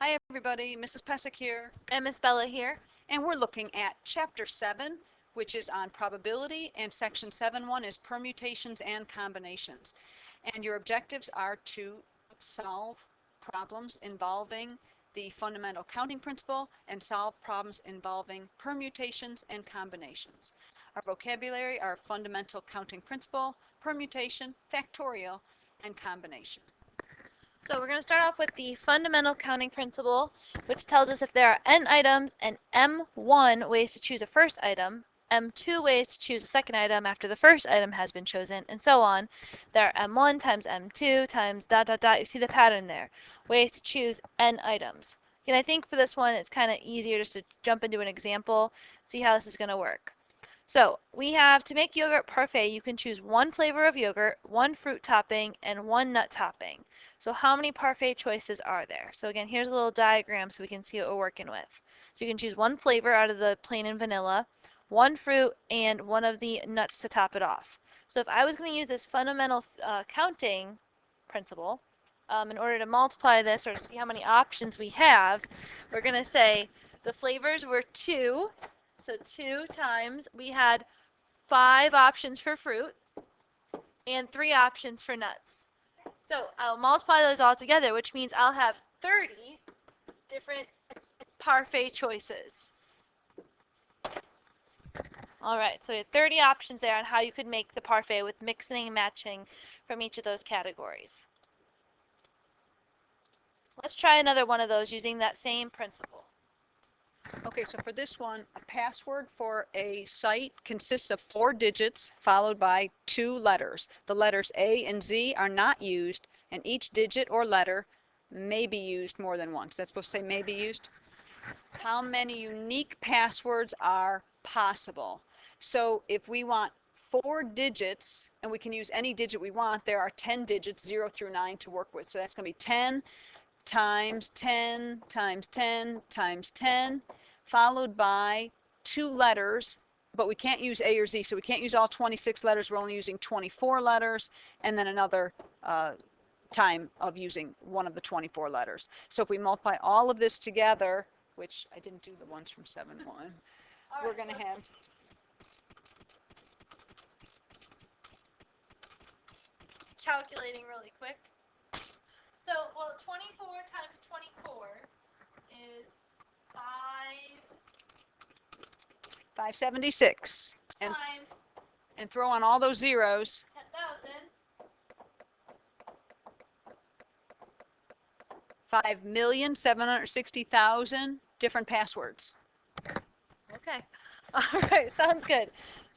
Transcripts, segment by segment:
Hi everybody, Mrs. Pesic here, And Miss Bella here. and we're looking at Chapter 7, which is on probability, and Section 7.1 is permutations and combinations. And your objectives are to solve problems involving the fundamental counting principle and solve problems involving permutations and combinations. Our vocabulary are fundamental counting principle, permutation, factorial, and combination. So we're going to start off with the fundamental counting principle, which tells us if there are n items and m1 ways to choose a first item, m2 ways to choose a second item after the first item has been chosen, and so on. There are m1 times m2 times ... You see the pattern there. Ways to choose n items. And I think for this one, it's kind of easier just to jump into an example, see how this is going to work. So we have to make yogurt parfait, you can choose one flavor of yogurt, one fruit topping, and one nut topping. So how many parfait choices are there? So again, here's a little diagram so we can see what we're working with. So you can choose one flavor out of the plain and vanilla, one fruit, and one of the nuts to top it off. So if I was going to use this fundamental counting principle, in order to multiply this or to see how many options we have, we're going to say the flavors were 2. So 2 times, we had 5 options for fruit and 3 options for nuts. So I'll multiply those all together, which means I'll have 30 different parfait choices. Alright, so we have 30 options there on how you could make the parfait with mixing and matching from each of those categories. Let's try another one of those using that same principle. Okay, so for this one, a password for a site consists of 4 digits followed by 2 letters. The letters A and Z are not used, and each digit or letter may be used more than once. That's supposed to say may be used. How many unique passwords are possible? So if we want 4 digits, and we can use any digit we want, there are 10 digits, 0 through 9, to work with. So that's going to be 10 times 10 times 10 times 10, followed by 2 letters, but we can't use A or Z, so we can't use all 26 letters. We're only using 24 letters, and then another time of using one of the 24 letters. So if we multiply all of this together, which I didn't do the ones from 7.1, we're going to have calculating really quick. So, well, 24 times 24 is 576. times And throw on all those zeros. 10,000. 5,760,000 different passwords. Okay. All right, sounds good.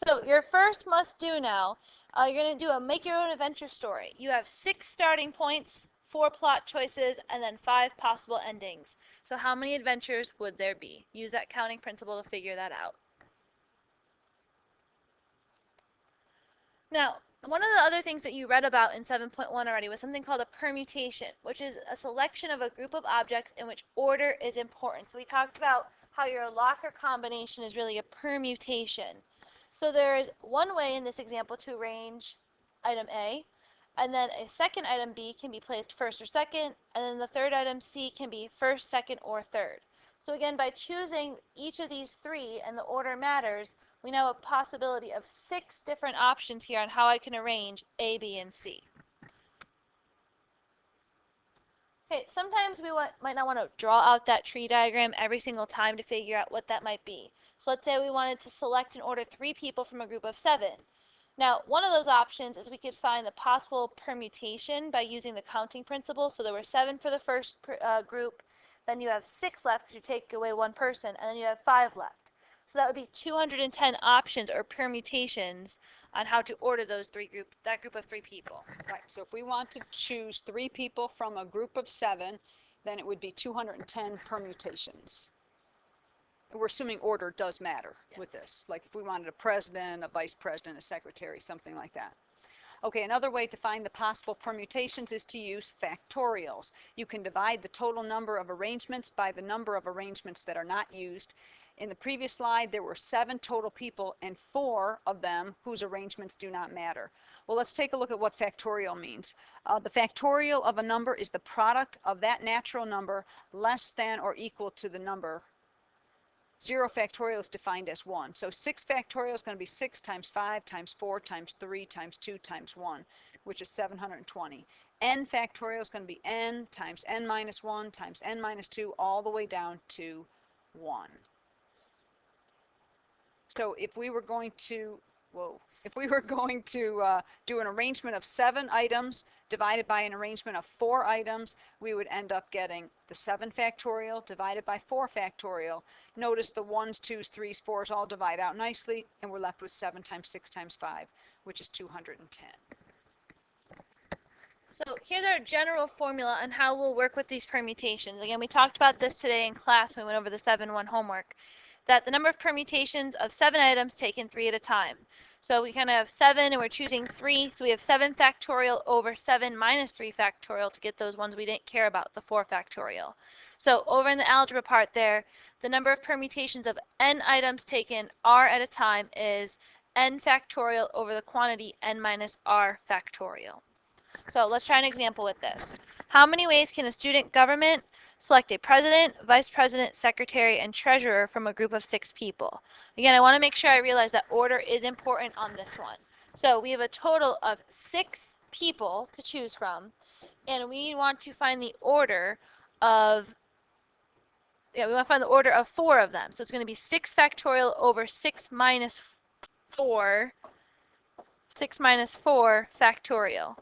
So your first must do now, you're going to do a make your own adventure story. You have 6 starting points, 4 plot choices, and then 5 possible endings. So how many adventures would there be? Use that counting principle to figure that out. Now, one of the other things that you read about in 7.1 already was something called a permutation, which is a selection of a group of objects in which order is important. So we talked about how your locker combination is really a permutation. So there is one way in this example to arrange item A, and then a second item B can be placed first or second, and then the third item C can be first, second, or third. So again, by choosing each of these 3 and the order matters, we now have a possibility of 6 different options here on how I can arrange A, B, and C. Okay, sometimes we might not want to draw out that tree diagram every single time to figure out what that might be. So let's say we wanted to select and order 3 people from a group of 7. Now, one of those options is we could find the possible permutation by using the counting principle. So there were 7 for the first group, then you have 6 left because you take away 1 person, and then you have 5 left. So that would be 210 options or permutations on how to order those that group of 3 people. Right, so if we want to choose 3 people from a group of 7, then it would be 210 permutations. We're assuming order does matter with this. Like if we wanted a president, a vice president, a secretary, something like that. Okay, another way to find the possible permutations is to use factorials. You can divide the total number of arrangements by the number of arrangements that are not used, In the previous slide, there were 7 total people and 4 of them whose arrangements do not matter. Well, let's take a look at what factorial means. The factorial of a number is the product of that natural number less than or equal to the number. 0 factorial is defined as 1. So 6 factorial is going to be 6 times 5 times 4 times 3 times 2 times 1, which is 720. N factorial is going to be n times n minus 1 times n minus 2 all the way down to 1. So if we were going to do an arrangement of 7 items divided by an arrangement of 4 items, we would end up getting the 7 factorial divided by 4 factorial. Notice the 1s, 2s, 3s, 4s all divide out nicely, and we're left with 7 times 6 times 5, which is 210. So here's our general formula on how we'll work with these permutations. Again, we talked about this today in class when we went over the 7-1 homework, that the number of permutations of 7 items taken 3 at a time. So we kind of have 7 and we're choosing 3, so we have 7 factorial over 7 minus 3 factorial to get those ones we didn't care about, the 4 factorial. So over in the algebra part there, the number of permutations of n items taken r at a time is n factorial over the quantity n minus r factorial. So let's try an example with this. How many ways can a student government select a president, vice president, secretary, and treasurer from a group of 6 people? Again, I want to make sure I realize that order is important on this one. So we have a total of 6 people to choose from, and we want to find the order of, we want to find the order of 4 of them. So it's going to be 6 factorial over 6 minus 4 factorial.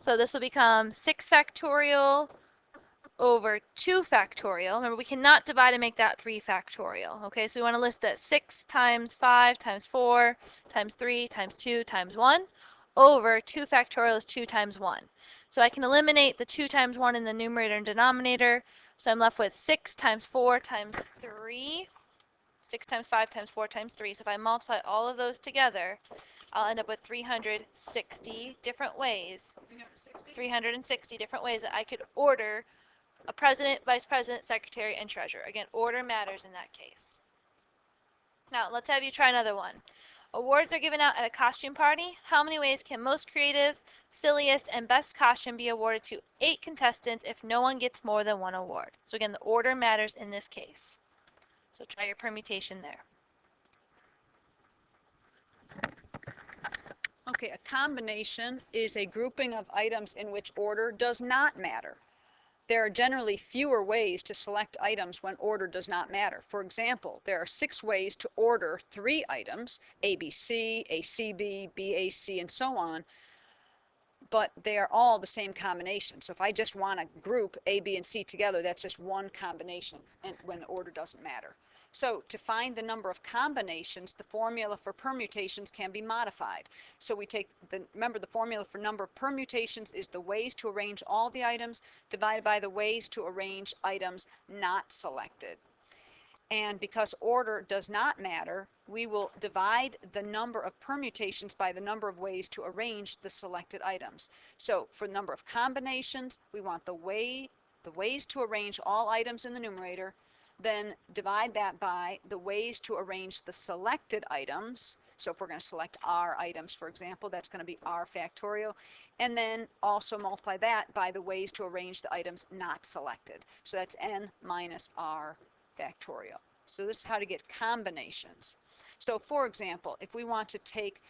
So this will become 6 factorial over 2 factorial. Remember, we cannot divide and make that 3 factorial. Okay, so we want to list that 6 times 5 times 4 times 3 times 2 times 1 over 2 factorial is 2 times 1. So I can eliminate the 2 times 1 in the numerator and denominator. So I'm left with 6 times 4 times 3. 6 times 5 times 4 times 3. So if I multiply all of those together, I'll end up with 360 different ways. 360 different ways that I could order a president, vice president, secretary, and treasurer. Again, order matters in that case. Now, let's have you try another one. Awards are given out at a costume party. How many ways can most creative, silliest, and best costume be awarded to 8 contestants if no one gets more than 1 award? So again, the order matters in this case. So try your permutation there. Okay, a combination is a grouping of items in which order does not matter. There are generally fewer ways to select items when order does not matter. For example, there are 6 ways to order 3 items, ABC, ACB, BAC, and so on, but they are all the same combination. So if I just want to group A, B, and C together, that's just one combination, and when the order doesn't matter. So to find the number of combinations, the formula for permutations can be modified. So we take remember the formula for number of permutations is the ways to arrange all the items divided by the ways to arrange items not selected. And because order does not matter, we will divide the number of permutations by the number of ways to arrange the selected items. So for the number of combinations, we want the ways to arrange all items in the numerator, then divide that by the ways to arrange the selected items. So if we're going to select R items, for example, that's going to be R factorial. And then also multiply that by the ways to arrange the items not selected. So that's N minus R factorial. So this is how to get combinations. So for example, if we want to take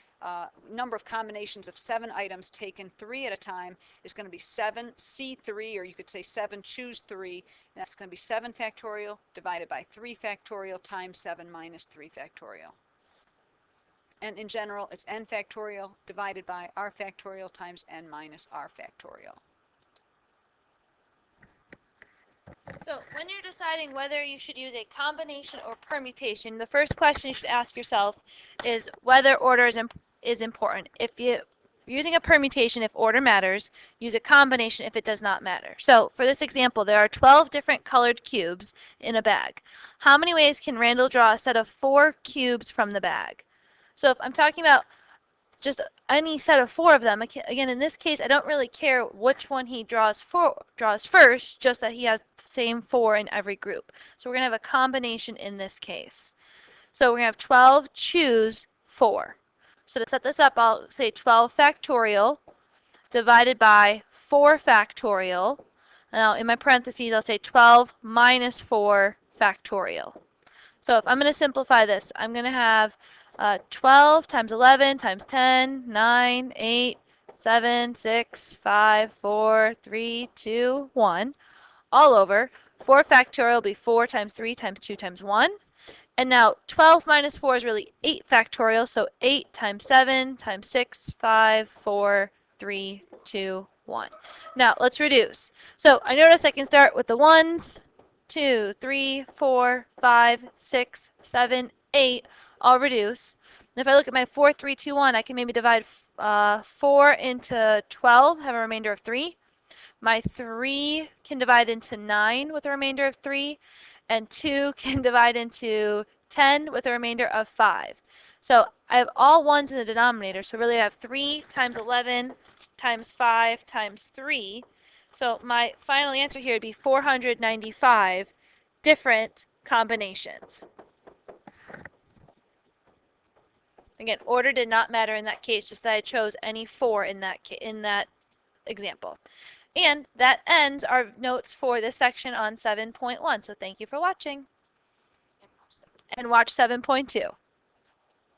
number of combinations of 7 items taken 3 at a time is going to be 7 C3, or you could say 7 choose 3, and that's going to be 7 factorial divided by 3 factorial times 7 minus 3 factorial. And in general, it's n factorial divided by r factorial times n minus r factorial. So when you're deciding whether you should use a combination or permutation, the first question you should ask yourself is whether order is important. If you're using a permutation, if order matters, use a combination if it does not matter. So for this example, there are 12 different colored cubes in a bag. How many ways can Randall draw a set of 4 cubes from the bag? So if I'm talking about just any set of 4 of them, again, in this case, I don't really care which one he draws first, just that he has the same 4 in every group. So we're going to have a combination in this case. So we're going to have 12 choose 4. So to set this up, I'll say 12 factorial divided by 4 factorial. Now in my parentheses, I'll say 12 minus 4 factorial. So if I'm going to simplify this, I'm going to have 12 times 11 times 10, 9, 8, 7, 6, 5, 4, 3, 2, 1, all over. 4 factorial will be 4 times 3 times 2 times 1. And now 12 minus 4 is really 8 factorial, so 8 times 7 times 6, 5, 4, 3, 2, 1. Now let's reduce. So I notice I can start with the 1s, 2, 3, 4, 5, 6, 7, 8, all reduce. And if I look at my 4, 3, 2, 1, I can maybe divide 4 into 12, have a remainder of 3. My 3 can divide into 9 with a remainder of 3, and 2 can divide into 10 with a remainder of 5. So I have all 1s in the denominator, so really I have 3 times 11 times 5 times 3. So my final answer here would be 495 different combinations. Again, order did not matter in that case, just that I chose any 4 in that example. And that ends our notes for this section on 7.1. So thank you for watching. And watch 7.2.